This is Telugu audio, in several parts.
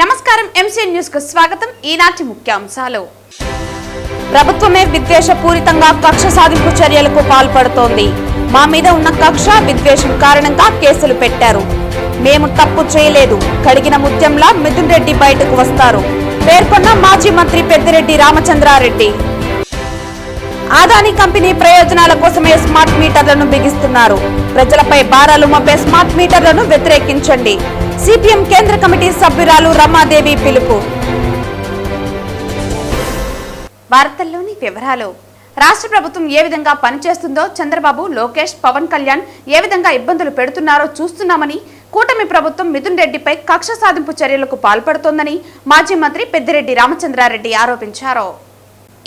నమస్కారం ఎంసీఎన్ న్యూస్ కు స్వాగతం. ఈనాటి ముఖ్యాంశాలు. ప్రభుత్వమే విద్వేషపూరితంగా కక్ష సాధింపు చర్యలకు పాల్పడుతోంది. మా మీద ఉన్న కక్ష విద్వేషం కారణంగా కేసులు పెట్టారు. మేము తప్పు చేయలేదు. కడిగిన ముత్యంలా మిథున్ రెడ్డి బయటకు వస్తారు పేర్కొన్న మాజీ మంత్రి పెద్దిరెడ్డి రామచంద్రారెడ్డి. ఆదాని కంపెనీ ప్రయోజనాల కోసమే స్మార్ట్ మీటర్లను బిగిస్తున్నారు. ప్రజలపై భారాలు మోపే స్మార్ట్ మీటర్లను వ్యతిరేకించండి. సిపిఎం కేంద్ర కమిటీ సభ్యురాలు రమాదేవి పిలుపు. వార్తల్లోని వివరాలు. రాష్ట్ర ప్రభుత్వం ఏ విధంగా పనిచేస్తుందో, చంద్రబాబు, లోకేష్, పవన్ కళ్యాణ్ ఏ విధంగా ఇబ్బందులు పెడుతున్నారో చూస్తున్నామని, కూటమి ప్రభుత్వం మిథున్ రెడ్డిపై కక్ష సాధింపు చర్యలకు పాల్పడుతోందని మాజీ మంత్రి పెద్దిరెడ్డి రామచంద్రారెడ్డి ఆరోపించారు.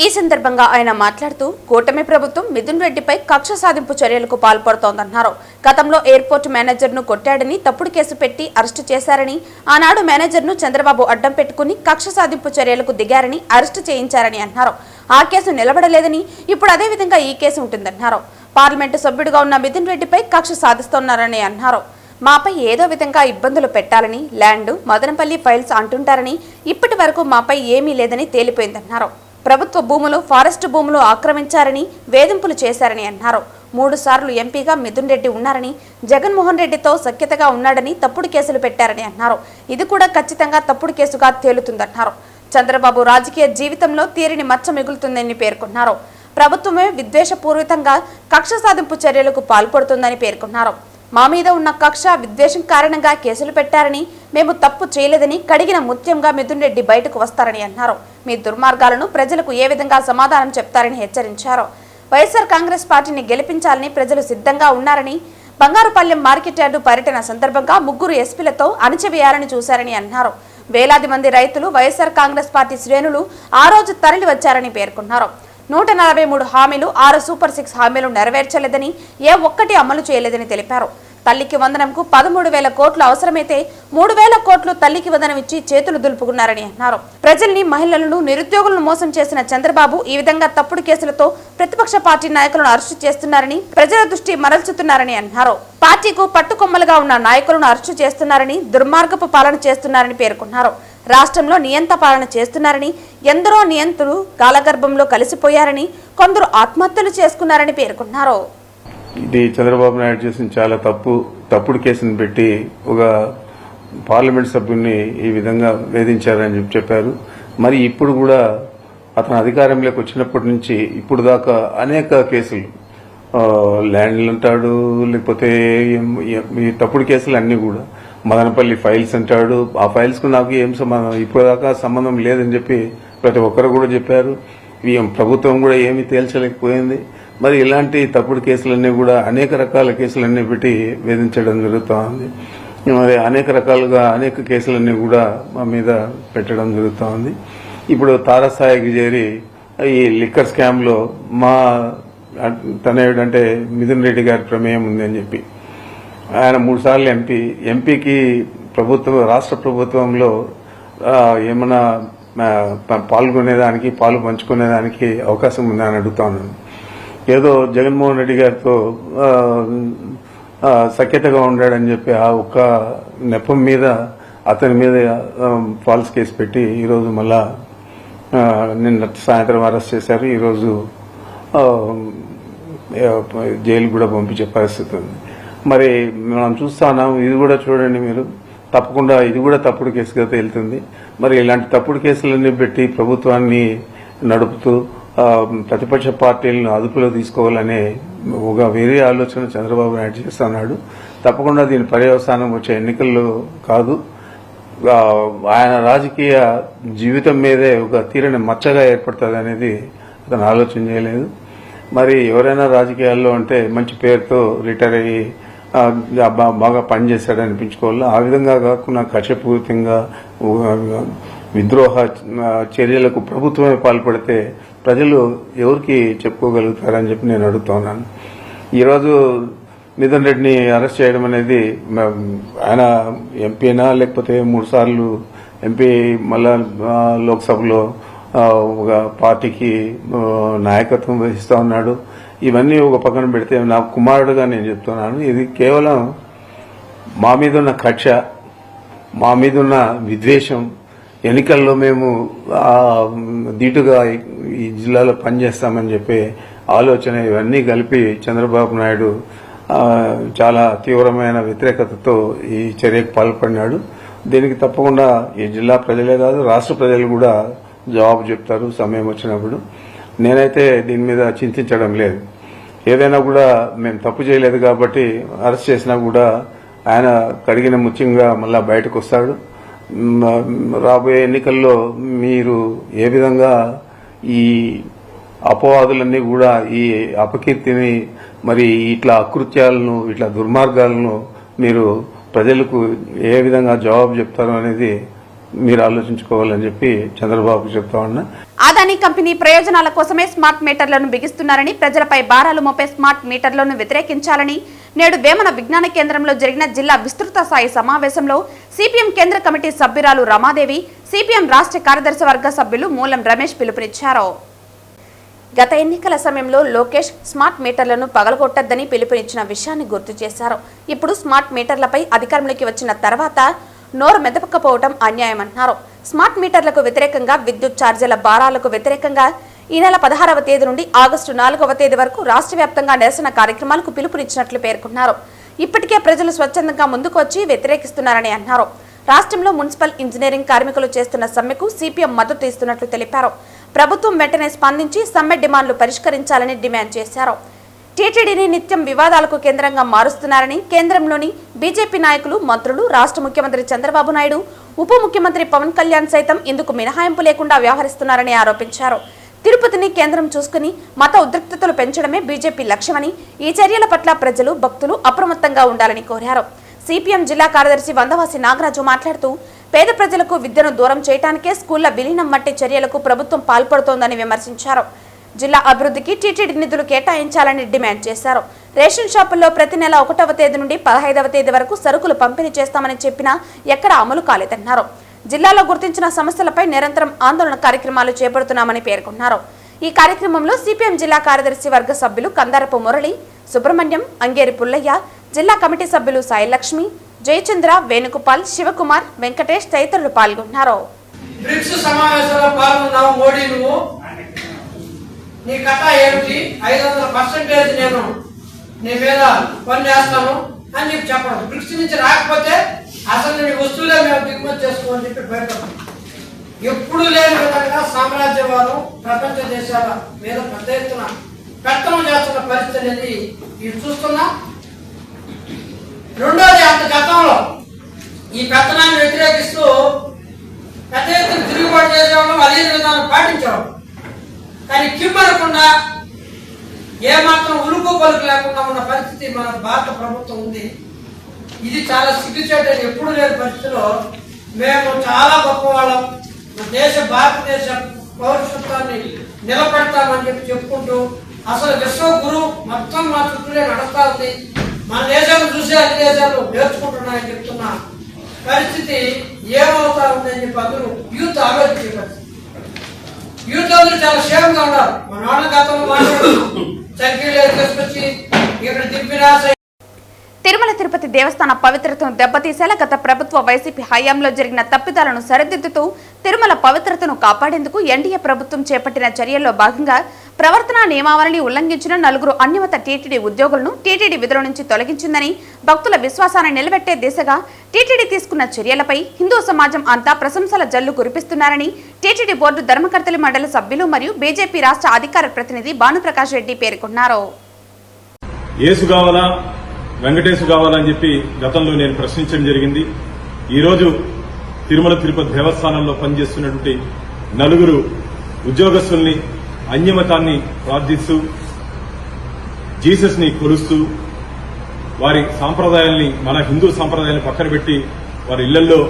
ఈ సందర్భంగా ఆయన మాట్లాడుతూ, కూటమి ప్రభుత్వం మిథున్ రెడ్డిపై కక్ష సాధింపు చర్యలకు పాల్పడుతోందన్నారు. గతంలో ఎయిర్పోర్ట్ మేనేజర్ను కొట్టాడని తప్పుడు కేసు పెట్టి అరెస్టు చేశారని, ఆనాడు మేనేజర్ను చంద్రబాబు అడ్డం పెట్టుకుని కక్ష సాధింపు చర్యలకు దిగారని అరెస్టు చేయించారని అన్నారు. ఆ కేసు నిలబడలేదని, ఇప్పుడు అదే విధంగా ఈ కేసు ఉంటుందన్నారు. పార్లమెంటు సభ్యుడిగా ఉన్న మిథున్ రెడ్డిపై కక్ష సాధిస్తున్నారని అన్నారు. మాపై ఏదో విధంగా ఇబ్బందులు పెట్టాలని, ల్యాండ్, మదనపల్లి ఫైల్స్ అంటుంటారని, ఇప్పటి వరకు మాపై ఏమీ లేదని తేలిపోయిందన్నారు. ప్రభుత్వ భూములు, ఫారెస్ట్ భూములు ఆక్రమించారని, వేధింపులు చేశారని అన్నారు. 3 సార్లు ఎంపీగా మిథున్ రెడ్డి ఉన్నారని, జగన్మోహన్ రెడ్డితో సఖ్యతగా ఉన్నాడని తప్పుడు కేసులు పెట్టారని అన్నారు. ఇది కూడా ఖచ్చితంగా తప్పుడు కేసుగా తేలుతుందన్నారు. చంద్రబాబు రాజకీయ జీవితంలో తీరిని మచ్చ మిగులుతుందని పేర్కొన్నారు. ప్రభుత్వమే విద్వేషపూరితంగా కక్ష సాధింపు చర్యలకు పాల్పడుతుందని పేర్కొన్నారు. మా మీద ఉన్న కక్ష విద్వేషం కారణంగా కేసులు పెట్టారని, మేము తప్పు చేయలేదని కడిగిన ముత్యంగా మిథున్ రెడ్డి బయటకు వస్తారని అన్నారు. మీ దుర్మార్గాలను ప్రజలకు ఏ విధంగా సమాధానం చెప్తారని హెచ్చరించారు. వైఎస్ఆర్ కాంగ్రెస్ పార్టీని గెలిపించాలని ప్రజలు సిద్ధంగా ఉన్నారని, బంగారుపల్లెం మార్కెట్ యార్డు పర్యటన సందర్భంగా 3 ఎస్పీలతో అణచివేయాలని చూశారని అన్నారు. వేలాది మంది రైతులు, వైఎస్ఆర్ కాంగ్రెస్ పార్టీ శ్రేణులు ఆ రోజు తరలి వచ్చారని పేర్కొన్నారు. 143 హామీలు, 6 సూపర్ 6 హామీలు నెరవేర్చలేదని, ఏ ఒక్కటి అమలు చేయలేదని తెలిపారు. తల్లికి వందనంకు 13,000 కోట్లు అవసరమైతే 3,000 కోట్లు తల్లికి వందనం ఇచ్చి చేతులు దులుపుకున్నారని అన్నారు. ప్రజల్ని, మహిళలను, నిరుద్యోగులను మోసం చేసిన చంద్రబాబు ఈ విధంగా తప్పుడు కేసులతో ప్రతిపక్ష పార్టీ నాయకులను అరెస్టు చేస్తున్నారని, ప్రజల దృష్టి మరల్చుతున్నారని అన్నారు. పార్టీకు పట్టుకొమ్మలుగా ఉన్న నాయకులను అరెస్టు చేస్తున్నారని, దుర్మార్గపు పాలన చేస్తున్నారని పేర్కొన్నారు. రాష్ట్రంలో నియంత పాలన చేస్తున్నారని, ఎందరో నియంతలు కాలగర్భంలో కలిసిపోయారని, కొందరు ఆత్మహత్యలు చేసుకున్నారని పేర్కొన్నారు. ఇది చంద్రబాబు నాయుడు చేసిన చాలా తప్పుడు కేసును పెట్టి ఒక పార్లమెంట్ సభ్యుడిని ఈ విధంగా వేధించారని చెప్పారు. మరి ఇప్పుడు కూడా అతను అధికారంలోకి వచ్చినప్పటి నుంచి ఇప్పుడు దాకా అనేక కేసులు, ల్యాండ్లు అంటాడు, లేకపోతే ఈ తప్పుడు కేసులు అన్నీ కూడా, మదనపల్లి ఫైల్స్ అంటాడు. ఆ ఫైల్స్కు నాకు ఏం సంబంధం, ఇప్పటిదాకా సంబంధం లేదని చెప్పి ప్రతి ఒక్కరు కూడా చెప్పారు. ప్రభుత్వం కూడా ఏమీ తేల్చలేకపోయింది. మరి ఇలాంటి తప్పుడు కేసులన్నీ కూడా, అనేక రకాల కేసులన్నీ పెట్టి వేధించడం జరుగుతూ ఉంది. మరి అనేక రకాలుగా అనేక కేసులన్నీ కూడా మా మీద పెట్టడం జరుగుతూ ఉంది. ఇప్పుడు తారస్థాయికి చేరి ఈ లిక్కర్ స్కామ్లో మా తనయుడంటే మిథున్ రెడ్డి గారి ప్రమేయం ఉంది అని చెప్పి ఆయన 3 సార్లు ఎంపీకి రాష్ట్ర ప్రభుత్వంలో ఏమైనా పాల్గొనేదానికి, పాలు పంచుకునేదానికి అవకాశం ఉందని అడుగుతా ఉన్నాను. ఏదో జగన్మోహన్ రెడ్డి గారితో సఖ్యతగా ఉండాడని చెప్పి ఆ ఒక్క నెపం మీద అతని మీద ఫాల్స్ కేసు పెట్టి ఈరోజు మళ్ళా నిన్న సాయంత్రం అరెస్ట్ చేశారు. ఈరోజు జైలు కూడా పంపించే పరిస్థితి ఉంది. మరి మనం చూస్తున్నాం, ఇది కూడా చూడండి మీరు, తప్పకుండా ఇది కూడా తప్పుడు కేసుగా తేలుతుంది. మరి ఇలాంటి తప్పుడు కేసులన్నీ పెట్టి ప్రభుత్వాన్ని నడుపుతూ ప్రతిపక్ష పార్టీలను అదుపులో తీసుకోవాలనే ఒక వేరే ఆలోచన చంద్రబాబు నాయుడు చేస్తున్నాడు. తప్పకుండా దీని పర్యవసానం వచ్చే ఎన్నికల్లో కాదు, ఆయన రాజకీయ జీవితం మీదే ఒక తీరని మచ్చగా ఏర్పడుతుంది అనేది అతను ఆలోచన చేయలేదు. మరి ఎవరైనా రాజకీయాల్లో అంటే మంచి పేరుతో రిటైర్ అయ్యి బాగా పనిచేశాడని అనిపించుకోవాలి. ఆ విధంగా కాకుండా కక్షపూరితంగా విద్రోహ చర్యలకు ప్రభుత్వమే పాల్పడితే ప్రజలు ఎవరికి చెప్పుకోగలుగుతారని చెప్పి నేను అడుగుతున్నాను. ఈరోజు మిథున్ రెడ్డిని అరెస్ట్ చేయడం అనేది, ఆయన ఎంపీనా లేకపోతే 3 సార్లు ఎంపీ, మళ్ళా లోక్సభలో ఒక పార్టీకి నాయకత్వం వహిస్తూ ఉన్నాడు. ఇవన్నీ ఒక పక్కన పెడితే నా కుమారుడుగా నేను చెప్తున్నాను, ఇది కేవలం మా మీద ఉన్న కక్ష, మా మీద ఉన్న విద్వేషం, ఎన్నికల్లో మేము ధీటుగా ఈ జిల్లాలో పనిచేస్తామని చెప్పి ఆలోచన, ఇవన్నీ కలిపి చంద్రబాబు నాయుడు చాలా తీవ్రమైన వ్యతిరేకతతో ఈ చర్యకు పాల్పడినాడు. దీనికి తప్పకుండా ఈ జిల్లా ప్రజలే కాదు, రాష్ట్ర ప్రజలు కూడా జవాబు చెప్తారు సమయం వచ్చినప్పుడు. నేనైతే దీని మీద చింతించడం లేదు. ఏదైనా కూడా మేము తప్పు చేయలేదు కాబట్టి అరెస్ట్ చేసినా కూడా ఆయన కడిగిన ముత్యంగా మళ్ళా బయటకు వస్తాడు. రాబోయే ఎన్నికల్లో మీరు ఏ విధంగా ఈ అపవాదులన్నీ కూడా, ఈ అపకీర్తిని, మరి ఇట్లా అకృత్యాలను, ఇట్లా దుర్మార్గాలను మీరు ప్రజలకు ఏ విధంగా జవాబు చెప్తారు అనేది మీరు ఆలోచించుకోవాలని చెప్పి చంద్రబాబు చెప్తా ఉన్నా. అదానీ కంపెనీ ప్రయోజనాల కోసమే స్మార్ట్ మీటర్లను బిగిస్తున్నారని, ప్రజలపై భారాలు మోపే స్మార్ట్ మీటర్లను వ్యతిరేకించాలని నేడు వేమన విజ్ఞాన కేంద్రంలో జరిగిన జిల్లా విస్తృత స్థాయి సమావేశంలో సిపిఎం కేంద్ర కమిటీ సభ్యురాలు రమాదేవి, సిపిఎం రాష్ట్ర కార్యదర్శి వర్గ సభ్యులు మూలం రమేష్ పిలుపునిచ్చారు. గత ఎన్నికల సమయంలో లోకేష్ స్మార్ట్ మీటర్లను పగలగొట్టద్దని పిలుపునిచ్చిన విషయాన్ని గుర్తు చేశారు. ఇప్పుడు స్మార్ట్ మీటర్లపై అధికారంలోకి వచ్చిన తర్వాత నోరు మెదపకపోవడం అన్యాయమన్నారు. స్మార్ట్ మీటర్లకు వ్యతిరేకంగా, విద్యుత్ ఛార్జీల భారాలకు వ్యతిరేకంగా ఈ నెల 16వ తేదీ నుండి ఆగస్టు 4వ తేదీ వరకు రాష్ట్ర వ్యాప్తంగా నిరసన కార్యక్రమాలకు పిలుపునిచ్చినట్లు పేర్కొన్నారు. ఇప్పటికే ప్రజలు స్వచ్ఛందంగా ముందుకు వచ్చి వ్యతిరేకిస్తున్నారని అన్నారు. రాష్ట్రంలో మున్సిపల్ ఇంజనీరింగ్ కార్మికులు చేస్తున్న సమ్మెకు సిపిఎం మద్దతు ఇస్తున్నట్లు తెలిపారు. ప్రభుత్వం వెంటనే స్పందించి సమ్మె డిమాండ్లు పరిష్కరించాలని డిమాండ్ చేశారు. టీటీడీని నిత్యం వివాదాలకు కేంద్రంగా మారుస్తున్నారని, కేంద్రంలోని బీజేపీ నాయకులు, మంత్రులు, రాష్ట్ర ముఖ్యమంత్రి చంద్రబాబు నాయుడు, ఉప ముఖ్యమంత్రి పవన్ కళ్యాణ్ సైతం ఇందుకు మినహాయింపు లేకుండా వ్యవహరిస్తున్నారని ఆరోపించారు. తిరుపతిని కేంద్రం చూసుకుని మత ఉద్రిక్తతలు పెంచడమే బీజేపీ లక్ష్యమని, ఈ చర్యల పట్ల ప్రజలు, భక్తులు అప్రమత్తంగా ఉండాలని కోరారు. సిపిఎం జిల్లా కార్యదర్శి వందవాసి నాగరాజు మాట్లాడుతూ, పేద ప్రజలకు విద్యను దూరం చేయడానికే స్కూళ్ల విలీనం వంటి చర్యలకు ప్రభుత్వం పాల్పడుతోందని విమర్శించారు. జిల్లా అభివృద్ధికి టీటీడీ నిధులు కేటాయించాలని డిమాండ్ చేశారు. రేషన్ షాపుల్లో ప్రతి నెల 1వ తేదీ నుండి 15వ తేదీ వరకు సరుకులు పంపిణీ చేస్తామని చెప్పినా ఎక్కడా అమలు కాలేదన్నారు. జిల్లాలో గుర్తించిన సమస్యలపై నిరంతరం ఆందోళన కార్యక్రమాలు చేపడుతున్నామని పేర్కొన్నారు. ఈ కార్యక్రమంలో సిపిఎం జిల్లా కార్యదర్శి వర్గ సభ్యులు కందారపు మురళి, సుబ్రహ్మణ్యం, అంగేరి పుల్లయ్య, జిల్లా కమిటీ సభ్యులు సాయిలక్ష్మి, జయచంద్ర, వేణుగోపాల్, శివకుమార్, వెంకటేష్ తదితరులు పాల్గొన్నారు. బ్రిక్స్ సమావేశంలో పాల్గొన్నావు మోడీ, నువ్వు నీ కథ ఏమిటి? 500% నేను నీ మీద పనిచేస్తాను అని చెప్పి చెప్పడం. బ్రిక్స్ నుంచి రాకపోతే అసలు నీ వస్తువులే మేము దిగుమతి చేసుకోమని చెప్పి బయటపడతాం. ఎప్పుడు లేని విధంగా సామ్రాజ్యవాదం ప్రపంచ దేశాల మీద పెద్ద ఎత్తున పెత్తనం చేస్తున్న పరిస్థితి అనేది ఇది చూస్తున్నాం. రెండోది, అంత గతంలో ఈ పెత్తనాన్ని వ్యతిరేకిస్తూ పెద్ద ఎత్తున తిరుగుబాటు చేసేవాళ్ళం, అదే విధానం పాటించేవాళ్ళం. కానీ కిమ్మనకుండా, ఏమాత్రం ఉలుకు పలుకు లేకుండా ఉన్న పరిస్థితి మన భారత ప్రభుత్వం ఉంది. ఇది చాలా సిగ్గుచేటని ఎప్పుడు లేని పరిస్థితిలో మేము చాలా గొప్పవాళ్ళం, భారతదేశ పౌరసత్వాన్ని నిలబెడతామని చెప్పి చెప్పుకుంటూ అసలు విశ్వగురు మొత్తం మా చుట్టూనే నడుస్తా ఉంది. మన దేశాలు చూసి అన్ని దేశాలు నేర్చుకుంటున్నాయని చెప్తున్న పరిస్థితి ఏమవుతా ఉందని చెప్పి అందరూ యూత్ ఆలోచించే పరిస్థితి. యూత్ అందరూ చాలా క్షేమంగా ఉన్నారు. మన వాళ్ళ గతంలో మాట్లాడుతున్నాం, చక్కీలు తీసుకొచ్చి ఇక్కడ దింపినా. తిరుమల తిరుపతి దేవస్థాన పవిత్రతను దెబ్బతీసేలా గత ప్రభుత్వ వైసీపీ హయాంలో జరిగిన తప్పిదాలను సరిదిద్దుతూ తిరుమల పవిత్రతను కాపాడేందుకు ఎన్డీఏ ప్రభుత్వం చేపట్టిన చర్యల్లో భాగంగా ప్రవర్తనా నియమావళిని ఉల్లంఘించిన 4 అన్యమత టీటీడీ ఉద్యోగులను టీటీడీ విధుల నుంచి తొలగించిందని, భక్తుల విశ్వాసాన్ని నిలబెట్టే దిశగా టీటీడీ తీసుకున్న చర్యలపై హిందూ సమాజం అంతా ప్రశంసల జల్లు కురిపిస్తున్నారని టీటీడీ బోర్డు ధర్మకర్తలి మండలి సభ్యులు మరియు బీజేపీ రాష్ట్ర అధికార ప్రతినిధి భానుప్రకాష్ రెడ్డి పేర్కొన్నారు. వెంకటేశు కావాలని చెప్పి గతంలో నేను ప్రశ్నించడం జరిగింది. ఈరోజు తిరుమల తిరుపతి దేవస్థానంలో పనిచేస్తున్నటువంటి 4 ఉద్యోగస్తుల్ని అన్యమతాన్ని ప్రార్థిస్తూ, జీసస్ ని కొలుస్తూ, వారి సాంప్రదాయాల్ని, మన హిందూ సాంప్రదాయాన్ని పక్కన పెట్టి వారి ఇళ్లలో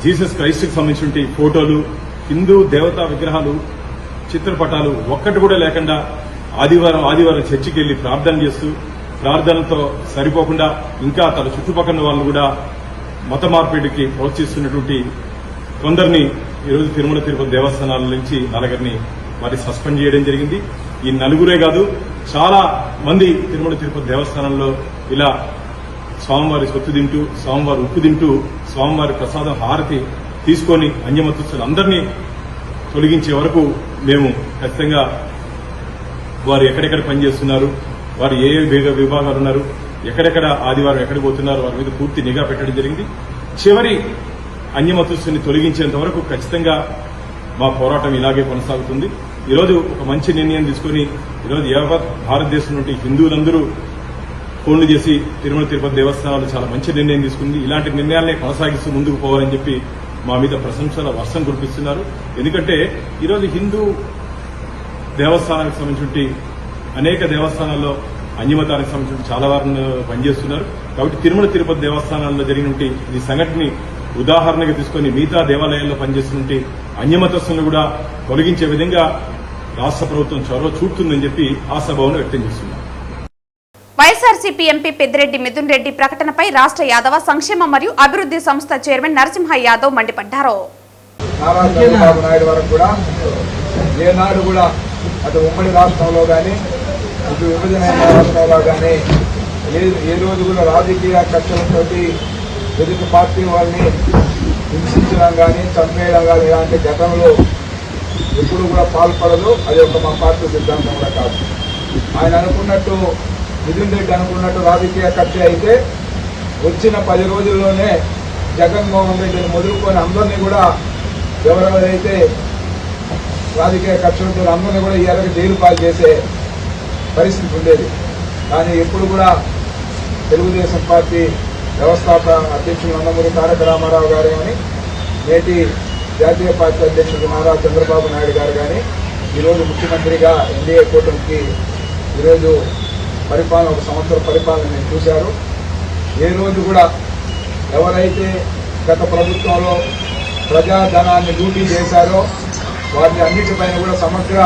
జీసస్ క్రైస్ట్కి సంబంధించిన ఫోటోలు, హిందూ దేవతా విగ్రహాలు, చిత్రపటాలు ఒక్కటి కూడా లేకుండా ఆదివారం చర్చికి వెళ్లి ప్రార్థన చేస్తూ, ప్రార్థనతో సరిపోకుండా ఇంకా తన చుట్టుపక్కల వాళ్ళు కూడా మత మార్పిడికి ప్రోత్సహిస్తున్నటువంటి కొందరిని ఈరోజు తిరుమల తిరుపతి దేవస్థానాల నుంచి 4 వారి సస్పెండ్ చేయడం జరిగింది. ఈ 4 కాదు, చాలా మంది తిరుమల తిరుపతి దేవస్థానంలో ఇలా స్వామివారి సొత్తు తింటూ, స్వామివారి ఉప్పు తింటూ, స్వామివారి ప్రసాదం హారతి తీసుకొని అన్యమతస్థులందరినీ తొలగించే వరకు మేము ఖచ్చితంగా వారు ఎక్కడెక్కడ పనిచేస్తున్నారు, వారు ఏ విభాగాలు ఉన్నారు, ఎక్కడెక్కడ ఆదివారం ఎక్కడికి పోతున్నారు, వారి మీద పూర్తి నిఘా పెట్టడం జరిగింది. చివరి అన్యమతస్థుని తొలగించేంత వరకు ఖచ్చితంగా మా పోరాటం ఇలాగే కొనసాగుతుంది. ఈరోజు ఒక మంచి నిర్ణయం తీసుకుని ఈరోజు యావత్ భారతదేశం నుండి హిందువులందరూ ఫోన్లు చేసి తిరుమల తిరుపతి దేవస్థానాలు చాలా మంచి నిర్ణయం తీసుకుంది, ఇలాంటి నిర్ణయాలనే కొనసాగిస్తూ ముందుకు పోవాలని చెప్పి మా మీద ప్రశంసల వర్షం కురిపిస్తున్నారు. ఎందుకంటే ఈరోజు హిందూ దేవస్థానానికి సంబంధించి అనేక దేవస్థానాల్లో అన్యమతానికి సంబంధించి చాలా వారు పనిచేస్తున్నారు. కాబట్టి తిరుమల తిరుపతి దేవస్థానాల్లో జరిగినటువంటి ఈ సంఘటనని ఉదాహరణగా తీసుకుని మిగతా దేవాలయాల్లో పనిచేస్తున్న అన్యమతస్థులను కూడా తొలగించే విధంగా రాష్ట్ర ప్రభుత్వం చొరవ చూపుతుందని చెప్పి ఆశాభావం వ్యక్తం చేస్తున్నారు. వైఎస్ఆర్సీపీ ఎంపీ పెద్దిరెడ్డి మిథున్ రెడ్డి ప్రకటనపై రాష్ట్ర యాదవ సంక్షేమ మరియు అభివృద్ధి సంస్థ చైర్మన్ నరసింహ యాదవ్ మండిపడ్డారు. నారా చంద్రబాబు నాయుడు వరకు కూడా ఏనాడు కూడా అటు ఉమ్మడి రాష్ట్రంలో కానీ ఇటు విభజన రాష్ట్రంలో కానీ ఏ రోజు కూడా రాజకీయ కక్షలతోటి ఎదుటి పార్టీ వాళ్ళని హింసించడం కానీ చంపేయడం కానీ ఇలాంటి ఘటనలు ఎప్పుడు కూడా పాల్పడదు. అది ఒక మా పార్టీ సిద్ధాంతం కూడా కాదు. ఆయన అనుకున్నట్టు మిథున్ రెడ్డి అనుకున్నట్టు రాజకీయ కక్ష అయితే వచ్చిన 10 రోజుల్లోనే జగన్మోహన్ రెడ్డిని మొదలుకొని అందరినీ కూడా ఎవరెవరైతే రాజకీయ కక్షలతో అందరినీ కూడా ఈ జైలు పాలు చేసే పరిస్థితి ఉండేది. కానీ ఎప్పుడు కూడా తెలుగుదేశం పార్టీ వ్యవస్థాపక అధ్యక్షులు నందమూరి తారక రామారావు గారు కానీ నేటి జాతీయ పార్టీ అధ్యక్షుడు నారా చంద్రబాబు నాయుడు గారు కానీ ఈరోజు ముఖ్యమంత్రిగా ఎన్డీఏ కూటమికి ఈరోజు పరిపాలన 1 సంవత్సరం పరిపాలన చూశారు. ఏ రోజు కూడా ఎవరైతే గత ప్రభుత్వంలో ప్రజాధనాన్ని లూటీ చేశారో వారిని అన్నిటిపైన కూడా సమగ్ర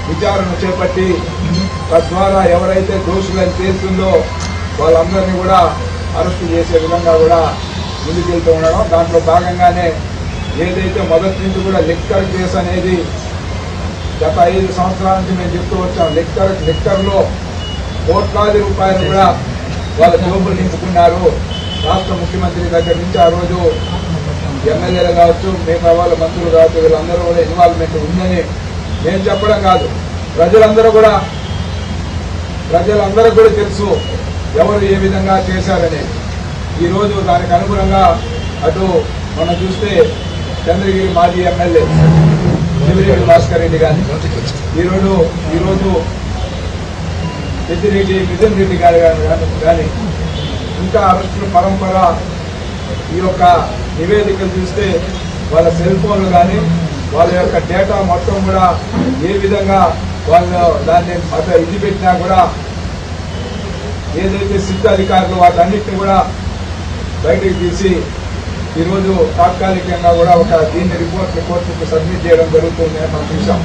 విచారణ చేపట్టి తద్వారా ఎవరైతే దోషులను చేస్తుందో వాళ్ళందరినీ కూడా అరెస్టు చేసే విధంగా కూడా ముందుకెళ్తూ ఉండడం. దాంట్లో భాగంగానే ఏదైతే మొదటి నుంచి కూడా లిక్కర్ కేసు అనేది గత 5 సంవత్సరాల నుంచి మేము చెప్తూ వచ్చాం. లిక్కర్లో కోట్లాది రూపాయలు కూడా వాళ్ళ జోబులు నింపుకున్నారు. రాష్ట్ర ముఖ్యమంత్రి దగ్గర నుంచి ఆ రోజు ఎమ్మెల్యేలు కావచ్చు, మిగతా వాళ్ళ మంత్రులు కావచ్చు, వీళ్ళందరూ కూడా ఇన్వాల్వ్మెంట్ ఉందని నేను చెప్పడం కాదు, ప్రజలందరూ కూడా తెలుసు ఎవరు ఏ విధంగా చేశారని. ఈరోజు దానికి అనుగుణంగా అటు మనం చూస్తే చంద్రగిరి మాజీ ఎమ్మెల్యే చెవిరెడ్డి భాస్కర్ రెడ్డి కానీ ఈరోజు పెద్దిరెడ్డి మిథున్ రెడ్డి గారు కానీ ఇంకా అరెస్టుల పరంపర ఈ యొక్క నివేదికలు చూస్తే వాళ్ళ సెల్ ఫోన్లు కానీ వాళ్ళ యొక్క డేటా మొత్తం కూడా ఏ విధంగా వాళ్ళు దాన్ని ఇది పెట్టినా కూడా ఏదైతే సిట్ అధికారులు వాటన్నిటిని కూడా బయటకు తీసి ఈరోజు తాత్కాలికంగా కూడా దీన్ని రిపోర్ట్ని కోర్టుకు సబ్మిట్ చేయడం జరుగుతుంది మనం చూసాం.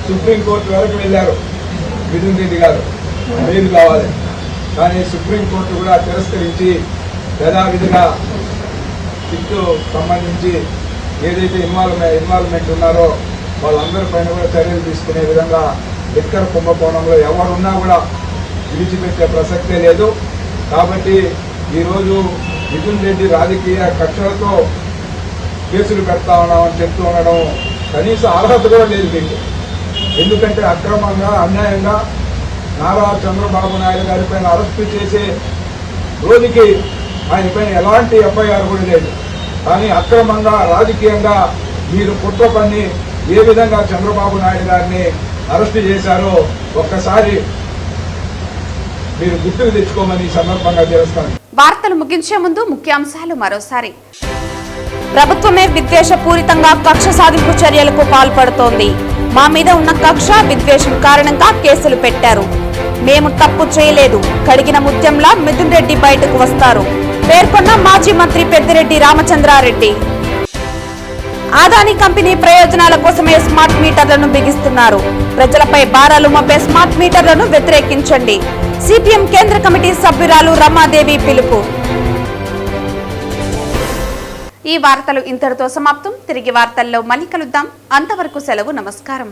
సుప్రీంకోర్టు వరకు వెళ్ళారు మిథున్ రెడ్డి గారు బెయిల్ కావాలి, కానీ సుప్రీంకోర్టు కూడా తిరస్కరించి యథావిధిగా సిట్టు సంబంధించి ఏదైతే ఇన్వాల్వ్మెంట్ ఉన్నారో వాళ్ళందరిపైన కూడా చర్యలు తీసుకునే విధంగా లిక్కర్ కుంభకోణంలో ఎవరున్నా కూడా విడిచిపెట్టే ప్రసక్తే లేదు. కాబట్టి ఈరోజు మిథున్ రెడ్డి రాజకీయ కక్షలతో కేసులు పెడతా ఉన్నామని చెప్తూ ఉండడం కనీస అర్హత కూడా లేదు మీకు. ఎందుకంటే అక్రమంగా అన్యాయంగా నారా చంద్రబాబు నాయుడు గారి పైన అరెస్టు చేసే రోజుకి ఆయన పైన ఎలాంటి ఎఫ్ఐఆర్ కూడా లేదు. కానీ అక్రమంగా రాజకీయంగా మీరు కుట్ర పన్ని ఏ విధంగా చంద్రబాబు నాయుడు గారిని అరెస్టు చేశారో ఒక్కసారి మీరు గుర్తుకు తెచ్చుకోమని సందర్భంగా చేస్తాను. వార్తలు ముగించే ముందు ముఖ్యాంశాలు మరోసారి. ప్రభుత్వమే విద్వేషపూరితంగా కక్ష సాధింపు చర్యలకు పాల్పడుతోంది. మా మీద ఉన్న కక్ష విద్వేషం కారణంగా కేసులు పెట్టారు. మేము తప్పు చేయలేదు. కడిగిన ముత్యంలా మిథున్ రెడ్డి బయటకు వస్తారు పేర్కొన్న మాజీ మంత్రి పెద్దిరెడ్డి రామచంద్రారెడ్డి. ఆదాని కంపెనీ ప్రయోజనాల కోసమే స్మార్ట్ మీటర్లను బిగిస్తున్నారు. ప్రజలపై భారాలు మోపే స్మార్ట్ మీటర్లను వ్యతిరేకించండి. సిపిఎం కేంద్ర కమిటీ సభ్యురాలు రమాదేవి పిలుపు. ఈ వార్తలు ఇంతటితో సమాప్తం. తిరిగి వార్తల్లో మళ్ళీ కలుద్దాం. అంతవరకు సెలవు. నమస్కారం.